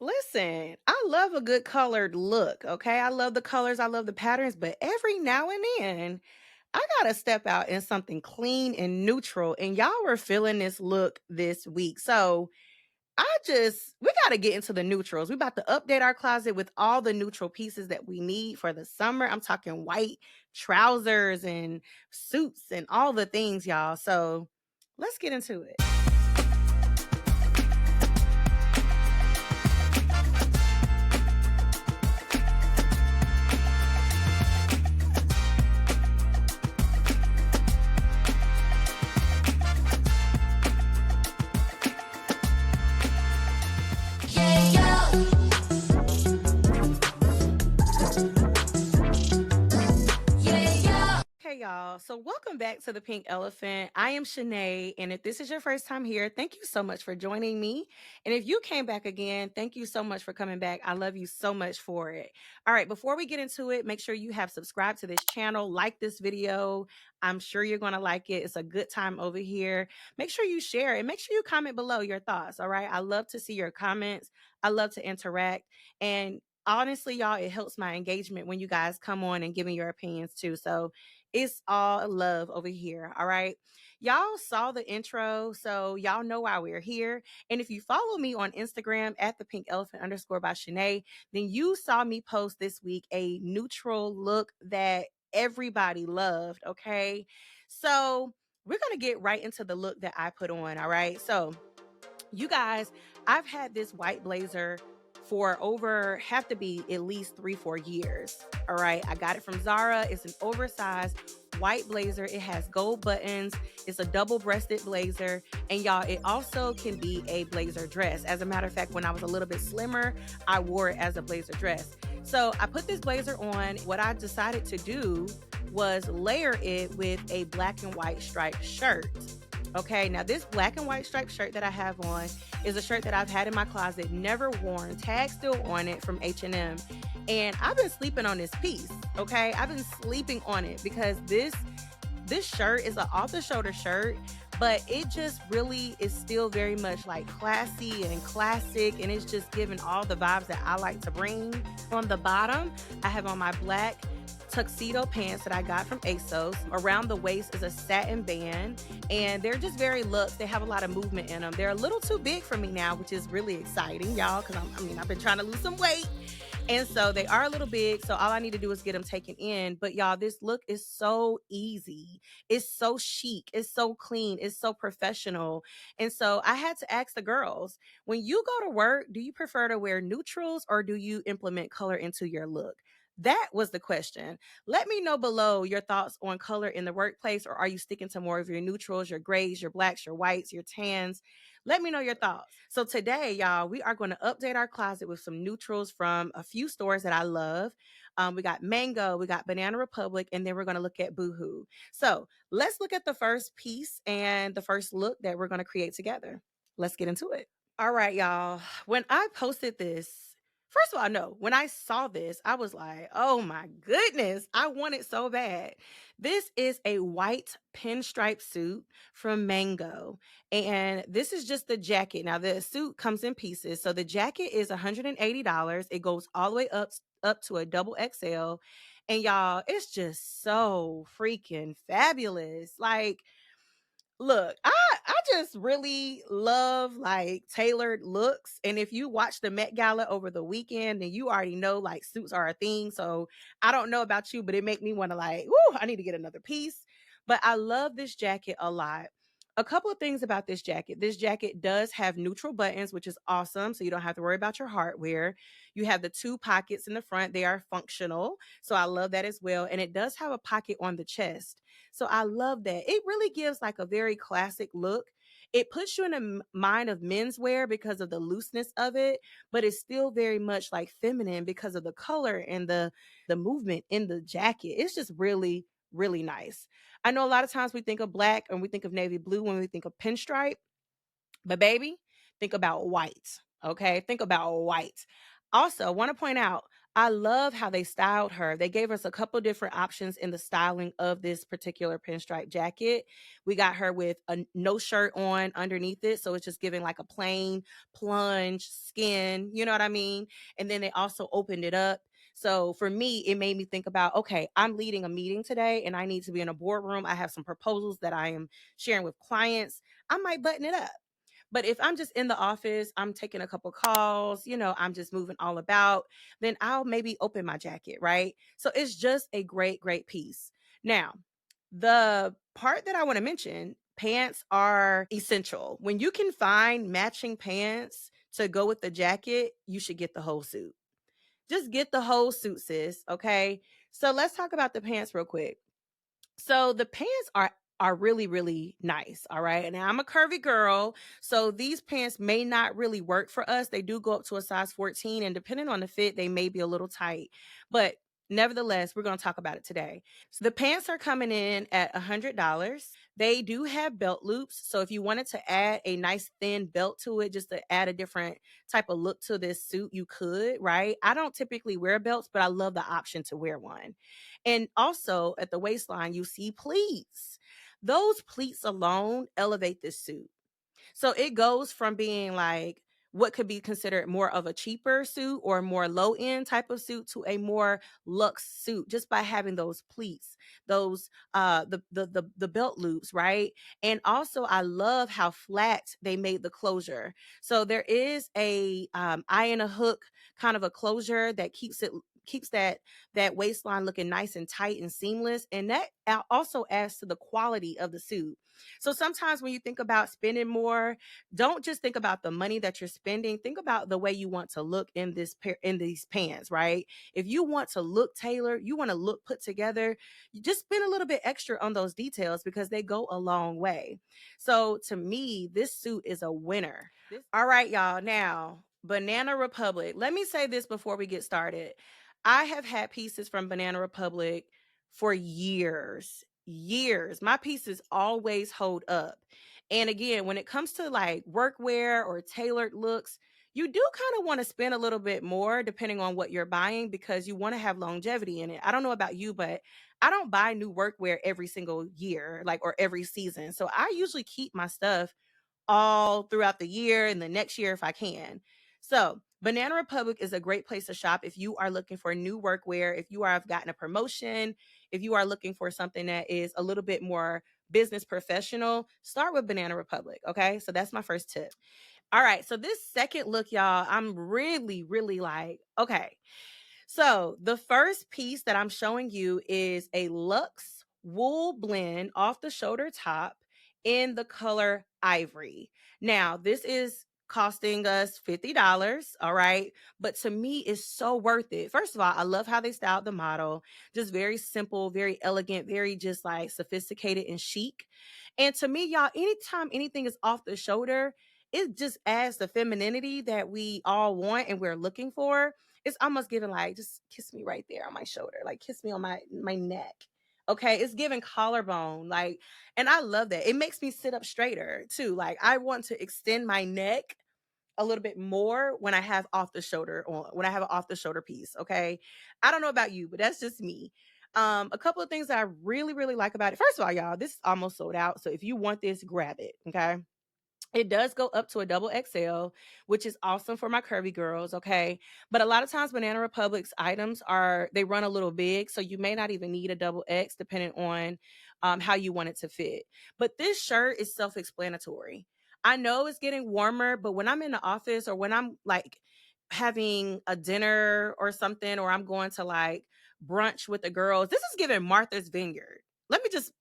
Listen, I love a good colored look, okay? I love the colors, I love the patterns, but every now and then I gotta step out in something clean and neutral. And y'all were feeling this look this week. So we gotta get into the neutrals. We about to update our closet with all the neutral pieces that we need for the summer. I'm talking white trousers and suits and all the things, y'all. So let's get into it. Hey y'all, so welcome back to the Pink Elephant. I am Shanay, and if this is your first time here, thank you so much for joining me. And if you came back again, thank you so much for coming back. I love you so much for it. All right, before we get into it, make sure you have subscribed to this channel, like this video. I'm sure you're going to like it. It's a good time over here. Make sure you share and make sure you comment below your thoughts. All right, I love to see your comments. I love to interact. And honestly, y'all, it helps my engagement when you guys come on and give me your opinions too. So it's all love over here. All right. Y'all saw the intro, so y'all know why we're here. And if you follow me on Instagram at the pink elephant underscore by Shanay, then you saw me post this week a neutral look that everybody loved. Okay. So we're going to get right into the look that I put on. All right. So you guys, I've had this white blazer for over have to be at least 3-4 years. All right, I got it from Zara. It's an oversized white blazer. It has gold buttons. It's a double-breasted blazer, and y'all, it also can be a blazer dress. As a matter of fact, when I was a little bit slimmer, I wore it as a blazer dress. So I put this blazer on. What I decided to do was layer it with a black and white striped shirt. Okay, now this black and white striped shirt that I have on is a shirt that I've had in my closet, never worn, tag still on it from H&M. And I've been sleeping on this piece, okay? I've been sleeping on it because this shirt is an off-the-shoulder shirt, but it just really is still very much like classy and classic, and it's just giving all the vibes that I like to bring. On the bottom, I have on my black tuxedo pants that I got from ASOS. Around the waist is a satin band, and they're just very luxe. They have a lot of movement in them. They're a little too big for me now, which is really exciting, y'all, because I've been trying to lose some weight. And so they are a little big. So all I need to do is get them taken in. But y'all, this look is so easy. It's so chic. It's so clean. It's so professional. And so I had to ask the girls, when you go to work, do you prefer to wear neutrals or do you implement color into your look? That was the question. Let me know below your thoughts on color in the workplace, or are you sticking to more of your neutrals, your grays, your blacks, your whites, your tans? Let me know your thoughts. So today, y'all, we are going to update our closet with some neutrals from a few stores that I love. We got Mango, we got Banana Republic, and then we're going to look at Boohoo. So let's look at the first piece and the first look that we're going to create together. Let's get into it. All right, y'all. When I posted this, first of all, no, when I saw this, I was like, oh my goodness, I want it so bad. This is a white pinstripe suit from Mango. And this is just the jacket. Now, the suit comes in pieces. So the jacket is $180. It goes all the way up to a double XL. And y'all, it's just so freaking fabulous. Like, look, I just really love like tailored looks. And if you watch the Met Gala over the weekend, then you already know like suits are a thing. So I don't know about you, but it make me want to like, whoo, I need to get another piece. But I love this jacket a lot. A couple of things about this jacket. This jacket does have neutral buttons, which is awesome. So you don't have to worry about your hardware. You have the two pockets in the front. They are functional. So I love that as well. And it does have a pocket on the chest. So I love that. It really gives like a very classic look. It puts you in a mind of menswear because of the looseness of it, but it's still very much like feminine because of the color and the movement in the jacket. It's just really really nice. I know a lot of times we think of black and we think of navy blue when we think of pinstripe, but baby, think about white. Okay, think about white. Also, want to point out I love how they styled her. They gave us a couple different options in the styling of this particular pinstripe jacket. We got her with a no shirt on underneath it, so it's just giving like a plain plunge skin, you know what I mean? And then they also opened it up. So for me, it made me think about, okay, I'm leading a meeting today and I need to be in a boardroom. I have some proposals that I am sharing with clients. I might button it up. But if I'm just in the office, I'm taking a couple calls, I'm just moving all about, then I'll maybe open my jacket, right? So it's just a great, great piece. Now, the part that I want to mention, pants are essential. When you can find matching pants to go with the jacket, you should get the whole suit. Just get the whole suit, sis. Okay. So let's talk about the pants real quick. So the pants are really really nice, all right? And I'm a curvy girl, so these pants may not really work for us. They do go up to a size 14 and depending on the fit, they may be a little tight. But nevertheless, we're going to talk about it today. So the pants are coming in at $100. They do have belt loops, so if you wanted to add a nice thin belt to it just to add a different type of look to this suit, you could, right? I don't typically wear belts, but I love the option to wear one. And also at the waistline, you see pleats. Those pleats alone elevate this suit. So it goes from being like what could be considered more of a cheaper suit or more low end type of suit to a more luxe suit just by having those pleats, those the belt loops, right? And also I love how flat they made the closure. So there is a eye and a hook kind of a closure that keeps that waistline looking nice and tight and seamless, and that also adds to the quality of the suit. So sometimes when you think about spending more, don't just think about the money that you're spending. Think about the way you want to look in in these pants, right? If you want to look tailored, you want to look put together, you just spend a little bit extra on those details because they go a long way. So to me, this suit is a winner. All right, y'all. Now, Banana Republic. Let me say this before we get started. I have had pieces from Banana Republic for years. Years. My pieces always hold up. And again, when it comes to like workwear or tailored looks, you do kind of want to spend a little bit more depending on what you're buying because you want to have longevity in it. I don't know about you, but I don't buy new workwear every single year, like or every season. So I usually keep my stuff all throughout the year and the next year if I can. So, Banana Republic is a great place to shop if you are looking for new workwear, if you are have gotten a promotion, if you are looking for something that is a little bit more business professional, start with Banana Republic, okay? So that's my first tip. All right, so this second look, y'all, I'm really really like, okay. So the first piece that I'm showing you is a luxe wool blend off the shoulder top in the color Ivory. Now, this is costing us $50, all right? But to me, it's so worth it. First of all, I love how they styled the model. Just very simple, very elegant, very just like sophisticated and chic. And to me, y'all, anytime anything is off the shoulder, it just adds the femininity that we all want and we're looking for. It's almost giving like, just kiss me right there on my shoulder, like kiss me on my neck. Okay, it's giving collarbone, like, and I love that. It makes me sit up straighter too. Like I want to extend my neck a little bit more when I have off the shoulder on when I have an off the shoulder piece. Okay, I don't know about you, but that's just me. A couple of things that I really really like about it. First of all, y'all, this is almost sold out. So if you want this, grab it. Okay, it does go up to a double XL, which is awesome for my curvy girls, okay? But a lot of times Banana Republic's items they run a little big, so you may not even need a double X depending on how you want it to fit. But this shirt is self-explanatory. I know it's getting warmer, but when I'm in the office or when I'm like having a dinner or something, or I'm going to like brunch with the girls, this is giving Martha's Vineyard. This is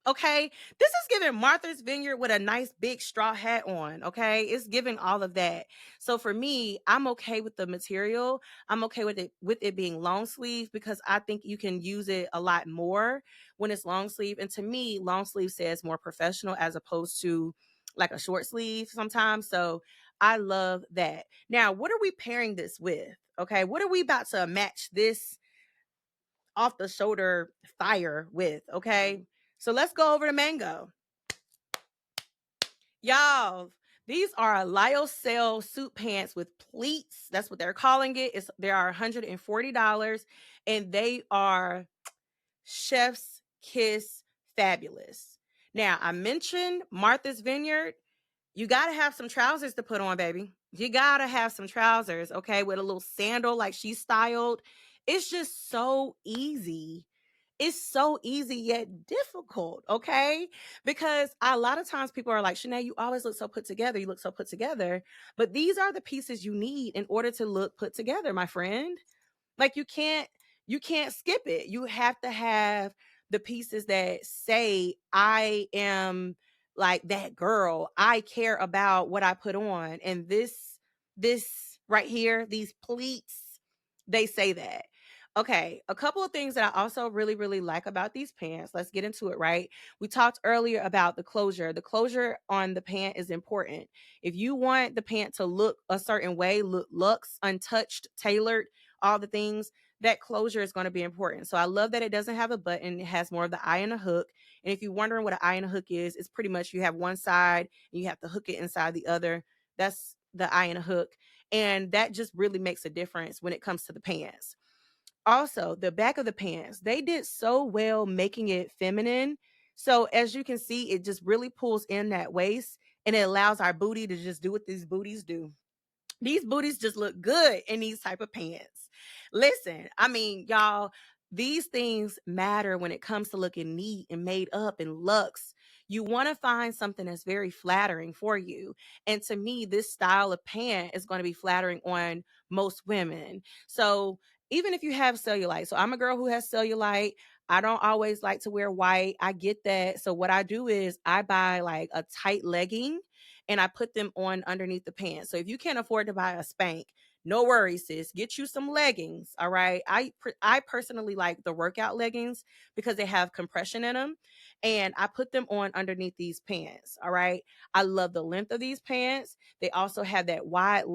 okay. This is giving Martha's Vineyard with a nice big straw hat on. Okay. It's giving all of that. So for me, I'm okay with the material. I'm okay with it being long sleeve because I think you can use it a lot more when it's long sleeve. And to me, long sleeve says more professional as opposed to like a short sleeve sometimes. So I love that. Now, what are we pairing this with? Okay. What are we about to match this off the shoulder fire with? Okay. So let's go over to mango. Y'all, These are lyocell suit pants with pleats. That's what they're calling it. They are $140 and they are chef's kiss fabulous. Now, I mentioned Martha's Vineyard. You got to have some trousers to put on, baby. You got to have some trousers, okay, with a little sandal like she styled. It's just so easy. It's so easy yet difficult, okay? Because a lot of times people are like, Shanay, you always look so put together. You look so put together. But these are the pieces you need in order to look put together, my friend. Like you can't skip it. You have to have the pieces that say I am like that girl. I care about what I put on. And this right here, these pleats, they say that. Okay, a couple of things that I also really, really like about these pants. Let's get into it, right? We talked earlier about the closure. The closure on the pant is important. If you want the pant to look a certain way, look luxe, untouched, tailored, all the things, that closure is going to be important. So I love that it doesn't have a button. It has more of the eye and a hook. And if you're wondering what an eye and a hook is, it's pretty much you have one side and you have to hook it inside the other. That's the eye and a hook. And that just really makes a difference when it comes to the pants. Also, the back of the pants, they did so well making it feminine. So as you can see, it just really pulls in that waist and it allows our booty to just do what these booties do. These booties just look good in these type of pants. Listen, I mean, y'all, these things matter when it comes to looking neat and made up and luxe. You want to find something that's very flattering for you. And to me, this style of pant is going to be flattering on most women. So even if you have cellulite, so I'm a girl who has cellulite. I don't always like to wear white. I get that. So what I do is I buy like a tight legging and I put them on underneath the pants. So if you can't afford to buy a spank, no worries, sis. Get you some leggings. All right. I personally like the workout leggings because they have compression in them, and I put them on underneath these pants. All right. I love the length of these pants. They also have that wide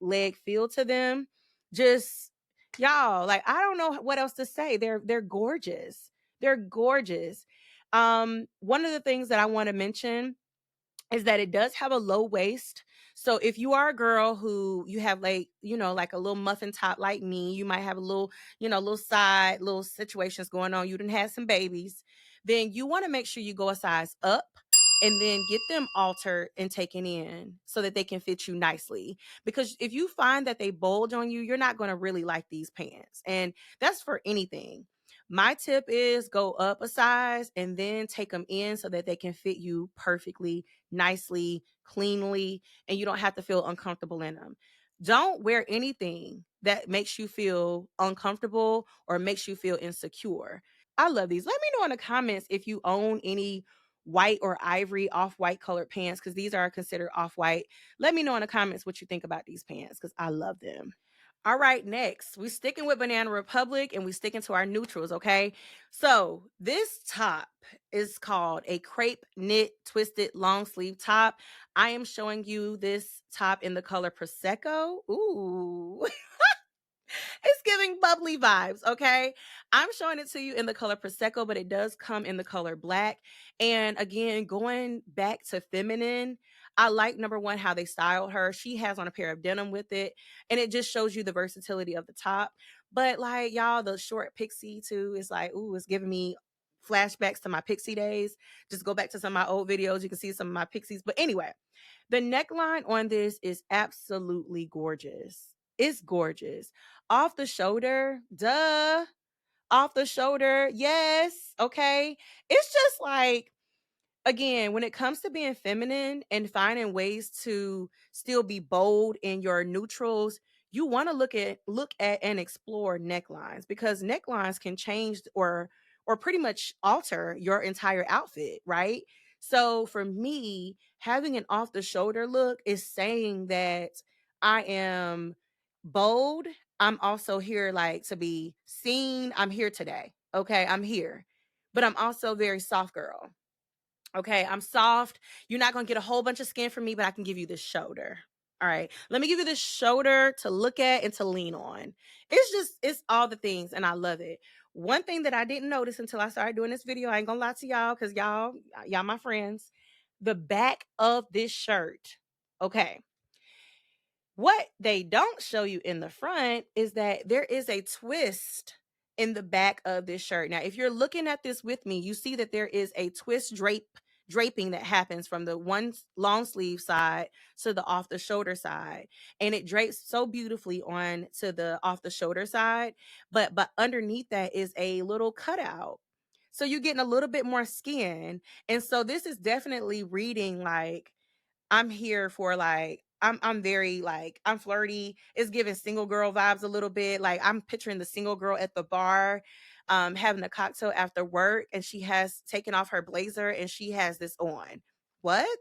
leg feel to them. Just y'all, like I don't know what else to say. They're gorgeous. They're gorgeous. One of the things that I want to mention is that it does have a low waist. So if you are a girl who you have like, like a little muffin top like me, you might have a little, little side, little situations going on. You didn't have some babies, then you want to make sure you go a size up and then get them altered and taken in so that they can fit you nicely. Because if you find that they bulge on you, you're not going to really like these pants. And that's for anything. My tip is go up a size and then take them in so that they can fit you perfectly, nicely, cleanly, and you don't have to feel uncomfortable in them. Don't wear anything that makes you feel uncomfortable or makes you feel insecure. I love these. Let me know in the comments if you own any white or ivory off-white colored pants because these are considered off-white. Let me know in the comments what you think about these pants because I love them. All right, next, we sticking with Banana Republic and we sticking to our neutrals, okay? So this top is called a crepe knit twisted long sleeve top. I am showing you this top in the color Prosecco. Ooh. It's giving bubbly vibes, okay? I'm showing it to you in the color Prosecco, but it does come in the color black. And again, going back to feminine, I like number one how they styled her. She has on a pair of denim with it, and it just shows you the versatility of the top. But like y'all, the short pixie too is like, ooh, it's giving me flashbacks to my pixie days. Just go back to some of my old videos. You can see some of my pixies. But anyway, the neckline on this is absolutely gorgeous. It's gorgeous. Off the shoulder, duh. Off the shoulder, yes. Okay. It's just like, again, when it comes to being feminine and finding ways to still be bold in your neutrals, you want to look at and explore necklines because necklines can change or pretty much alter your entire outfit, right? So for me, having an off the shoulder look is saying that I am bold. I'm also here like to be seen. I'm here today. Okay, I'm here. But I'm also very soft girl. Okay, I'm soft. You're not going to get a whole bunch of skin from me, but I can give you this shoulder. All right, let me give you this shoulder to look at and to lean on. It's all the things, and I love it. One thing that I didn't notice until I started doing this video, I ain't gonna lie to y'all, because y'all my friends. The back of this shirt. Okay. What they don't show you in the front is that there is a twist in the back of this shirt. Now, if you're looking at this with me, you see that there is a twist draping that happens from the one long sleeve side to the off the shoulder side, and it drapes so beautifully on to the off the shoulder side, but underneath that is a little cutout. So you're getting a little bit more skin. And so this is definitely reading like I'm here for like I'm very like I'm flirty. It's giving single girl vibes a little bit. Like I'm picturing the single girl at the bar having a cocktail after work, and she has taken off her blazer and she has this on. What?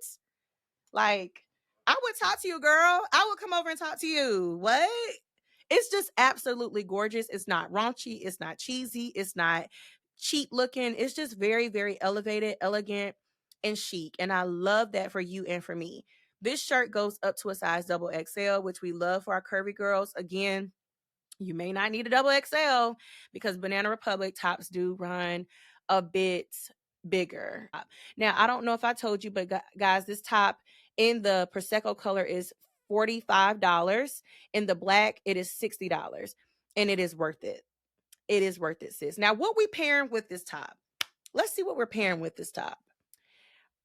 Like, I would talk to you, girl. I would come over and talk to you. What? It's just absolutely gorgeous. It's not raunchy. It's not cheesy. It's not cheap looking. It's just very, very elevated, elegant, and chic. And I love that for you and for me. This shirt goes up to a size double XL, which we love for our curvy girls. Again, you may not need a double XL because Banana Republic tops do run a bit bigger. Now, I don't know if I told you, but guys, this top in the Prosecco color is $45. In the black, it is $60. And it is worth it. It is worth it, sis. Now, what we pairing with this top? Let's see what we're pairing with this top.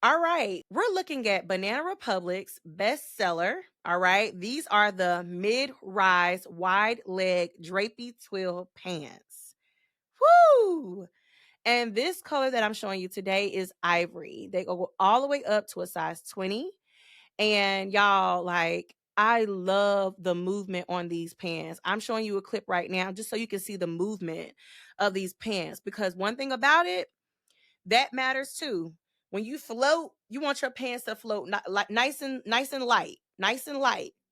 All right, we're looking at Banana Republic's bestseller. All right, these are the mid-rise wide leg drapey twill pants. Woo! And this color that I'm showing you today is Ivory. They go all the way up to a size 20. And y'all, like, I love the movement on these pants. I'm showing you a clip right now just so you can see the movement of these pants, because one thing about it, that matters too. When you float, you want your pants to float like nice and light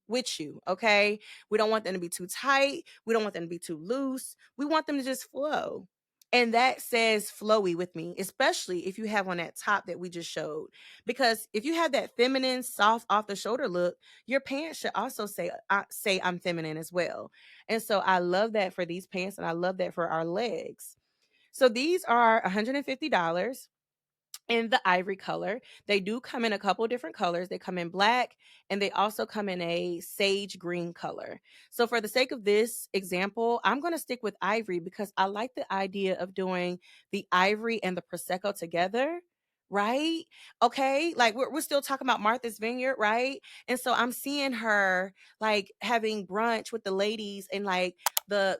with you. Okay, we don't want them to be too tight. We don't want them to be too loose. We want them to just flow. And that says flowy with me, especially if you have on that top that we just showed. Because if you have that feminine, soft, off the shoulder look, your pants should also say I'm feminine as well. And so I love that for these pants, and I love that for our legs. So these are $150 in the ivory color. They do come in a couple different colors. They come in black, and they also come in a sage green color. So for the sake of this example, I'm going to stick with ivory because I like the idea of doing the ivory and the Prosecco together. Right? Okay. Like we're still talking about Martha's Vineyard, right? And so I'm seeing her like having brunch with the ladies and like the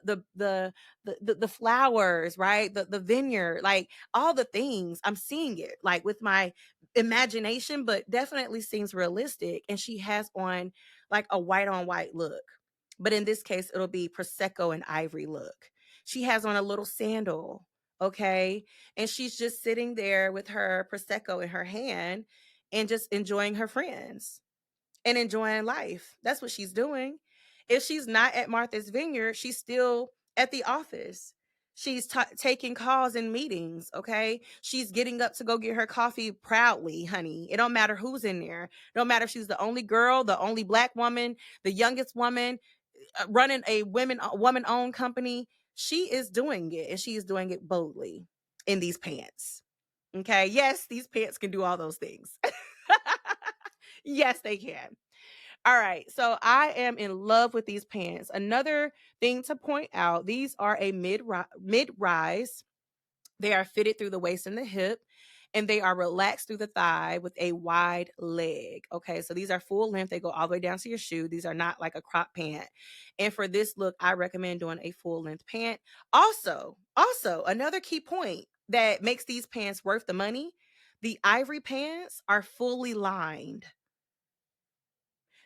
flowers, right? The vineyard, like all the things. I'm seeing it like with my imagination, but definitely seems realistic. And she has on like a white on white look. But in this case, it'll be Prosecco and Ivory look. She has on a little sandal, okay? And she's just sitting there with her Prosecco in her hand and just enjoying her friends and enjoying life. That's what she's doing. If she's not at Martha's Vineyard, she's still at the office. She's taking calls and meetings, okay? She's getting up to go get her coffee proudly, honey. It don't matter who's in there. It don't matter if she's the only girl, the only black woman, the youngest woman, running a woman-owned company. She is doing it, and she is doing it boldly in these pants. Okay? Yes, these pants can do all those things. Yes, they can. All right, so I am in love with these pants. Another thing to point out, these are a mid-rise. They are fitted through the waist and the hip, and they are relaxed through the thigh with a wide leg. Okay, so these are full length. They go all the way down to your shoe. These are not like a crop pant. And for this look, I recommend doing a full length pant. Also, another key point that makes these pants worth the money, the ivory pants are fully lined.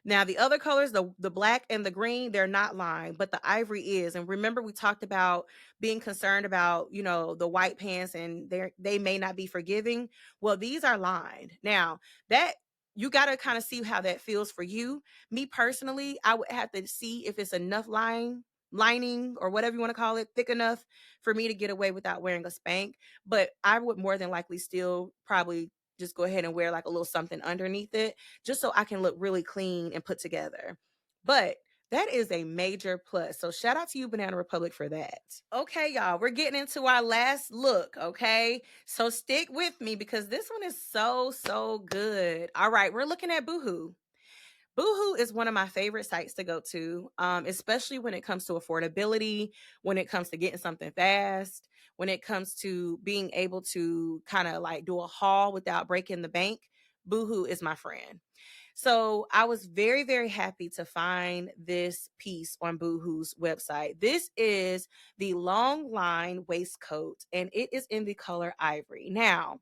Now the other colors, the black and the green, they're not lined, but the ivory is. And remember, we talked about being concerned about, the white pants and they may not be forgiving. Well, these are lined. Now that you got to kind of see how that feels for you. Me personally, I would have to see if it's enough lining or whatever you want to call it, thick enough for me to get away without wearing a spank. But I would more than likely still probably just go ahead and wear like a little something underneath it just so I can look really clean and put together. But that is a major plus. So shout out to you, Banana Republic, for that. Okay, y'all, we're getting into our last look. Okay, so stick with me because this one is so good. All right, we're looking at Boohoo. Boohoo is one of my favorite sites to go to, especially when it comes to affordability, when it comes to getting something fast, when it comes to being able to kind of like do a haul without breaking the bank. Boohoo is my friend. So I was very, very happy to find this piece on Boohoo's website. This is the long line waistcoat, and it is in the color ivory. Now,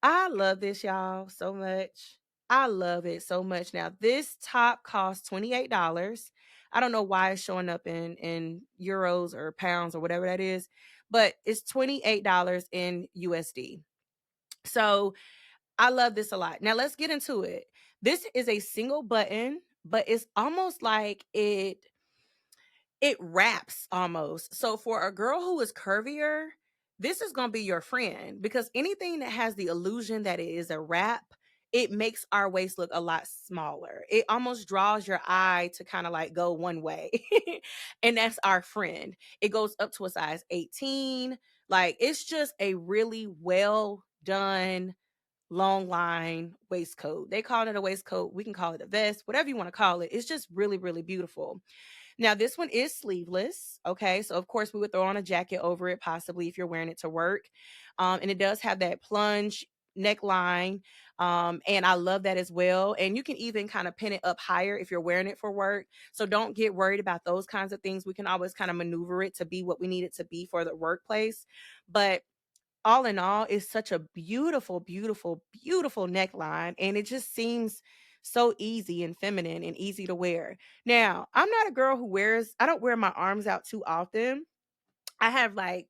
I love this, y'all, so much. I love it so much. Now, this top costs $28. I don't know why it's showing up in euros or pounds or whatever that is, but it's $28 in USD. So I love this a lot. Now let's get into it. This is a single button, but it's almost like it wraps almost. So for a girl who is curvier, this is going to be your friend because anything that has the illusion that it is a wrap, it makes our waist look a lot smaller. It almost draws your eye to kind of like go one way. And that's our friend. It goes up to a size 18. Like it's just a really well done long line waistcoat. They call it a waistcoat. We can call it a vest, whatever you want to call it. It's just really, really beautiful. Now, this one is sleeveless. Okay. So, of course, we would throw on a jacket over it, possibly if you're wearing it to work. And it does have that plunge neckline. And I love that as well. And you can even kind of pin it up higher if you're wearing it for work. So, don't get worried about those kinds of things. We can always kind of maneuver it to be what we need it to be for the workplace. But all in all, it's such a beautiful, beautiful, beautiful neckline. And it just seems so easy and feminine and easy to wear. Now, I'm not a girl who I don't wear my arms out too often. I have like,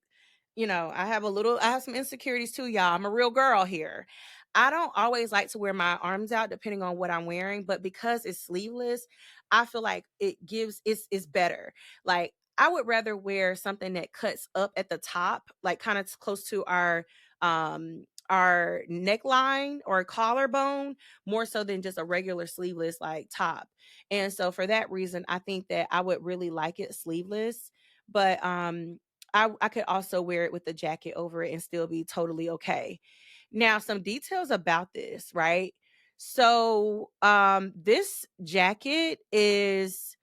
I have some insecurities too, y'all. I'm a real girl here. I don't always like to wear my arms out depending on what I'm wearing, but because it's sleeveless, I feel like it's better. Like I would rather wear something that cuts up at the top, like kind of close to our neckline or collarbone, more so than just a regular sleeveless like top. And so for that reason, I think that I would really like it sleeveless. But I could also wear it with a jacket over it and still be totally okay. Now, some details about this, right? So, this jacket is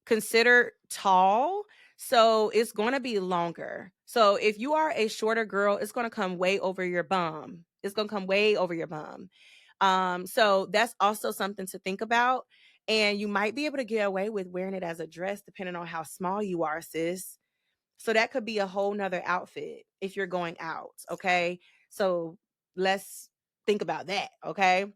considered tall, so it's going to be longer. So, if you are a shorter girl, it's going to come way over your bum. It's going to come way over your bum. So that's also something to think about. And you might be able to get away with wearing it as a dress depending on how small you are, sis. So that could be a whole nother outfit if you're going out. Okay. So let's think about that. Okay.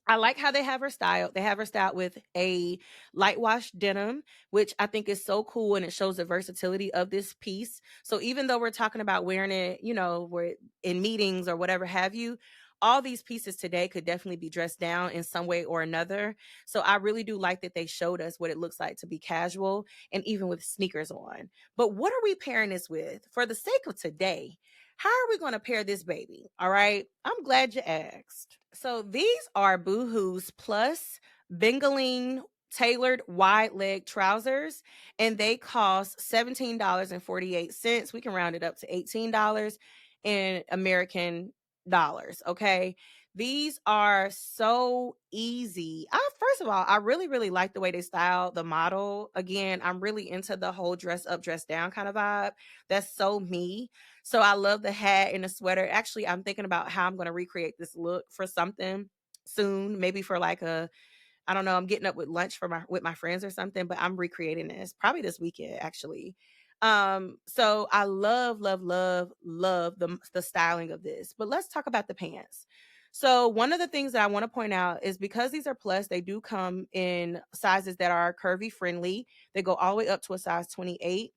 I like how they have her styled. They have her styled with a light wash denim, which I think is so cool and it shows the versatility of this piece. So even though we're talking about wearing it, we're in meetings or whatever have you, all these pieces today could definitely be dressed down in some way or another. So I really do like that they showed us what it looks like to be casual and even with sneakers on. But what are we pairing this with? For the sake of today, how are we going to pair this baby? All right. I'm glad you asked. So these are Boohoo's Plus Bengaline tailored wide leg trousers, and they cost $17.48. We can round it up to $18 in American dollars. Okay. These are so easy. First of all, I really, really like the way they style the model. Again, I'm really into the whole dress up, dress down kind of vibe. That's so me. So I love the hat and the sweater. Actually, I'm thinking about how I'm going to recreate this look for something soon, maybe for like I don't know, I'm getting up with lunch for my with my friends or something, but I'm recreating this probably this weekend actually. So I love love love love the styling of this. But let's talk about the pants. So one of the things that I want to point out is because these are plus, they do come in sizes that are curvy friendly. They go all the way up to a size 28.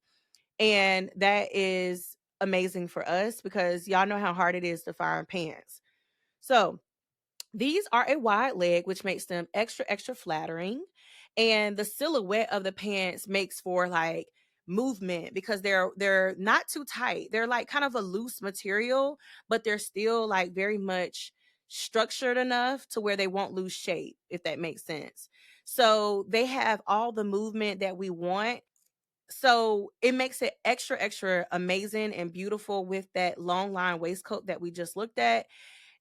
And that is amazing for us because y'all know how hard it is to find pants. So these are a wide leg, which makes them extra, extra flattering. And the silhouette of the pants makes for like movement because they're not too tight. They're like kind of a loose material, but they're still like very much structured enough to where they won't lose shape, if that makes sense. So they have all the movement that we want, so it makes it extra, extra amazing and beautiful with that long line waistcoat that we just looked at.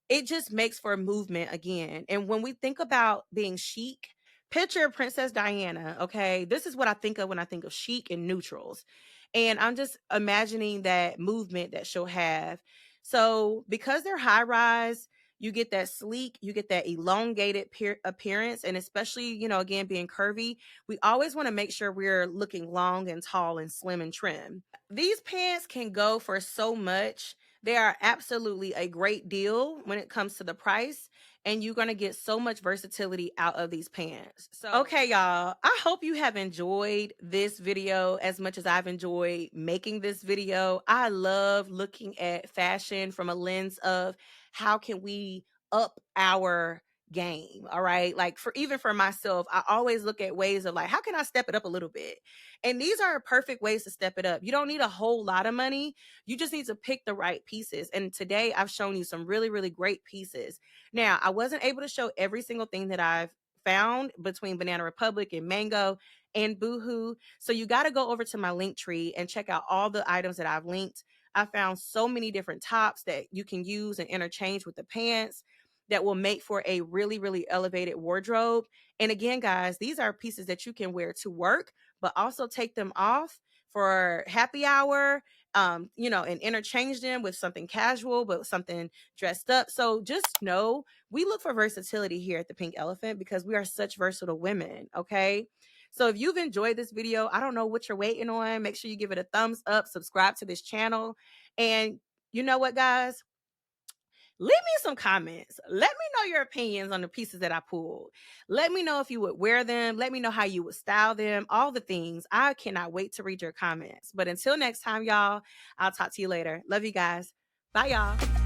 It just makes for movement again. And when we think about being chic, Picture Princess Diana, okay? This is what I think of when I think of chic and neutrals. And I'm just imagining that movement that she'll have. So, because they're high rise, you get that sleek, you get that elongated appearance. And especially, again, being curvy, we always want to make sure we're looking long and tall and slim and trim. These pants can go for so much. They are absolutely a great deal when it comes to the price, and you're going to get so much versatility out of these pants. So, okay, y'all, I hope you have enjoyed this video as much as I've enjoyed making this video. I love looking at fashion from a lens of how can we up our game. All right, like for even for myself, I always look at ways of like, how can I step it up a little bit? And these are perfect ways to step it up. You don't need a whole lot of money, you just need to pick the right pieces. And today I've shown you some really, really great pieces. Now, I wasn't able to show every single thing that I've found between Banana Republic and Mango and Boohoo. So you got to go over to my Linktree and check out all the items that I've linked. I found so many different tops that you can use and interchange with the pants that will make for a really, really elevated wardrobe. And again, guys, these are pieces that you can wear to work, but also take them off for happy hour, and interchange them with something casual, but something dressed up. So just know we look for versatility here at the Pink Elephant because we are such versatile women. Okay. So if you've enjoyed this video, I don't know what you're waiting on. Make sure you give it a thumbs up, subscribe to this channel. And you know what, guys? Leave me some comments. Let me know your opinions on the pieces that I pulled. Let me know if you would wear them. Let me know how you would style them, all the things. I cannot wait to read your comments. But until next time, y'all, I'll talk to you later. Love you guys. Bye, y'all.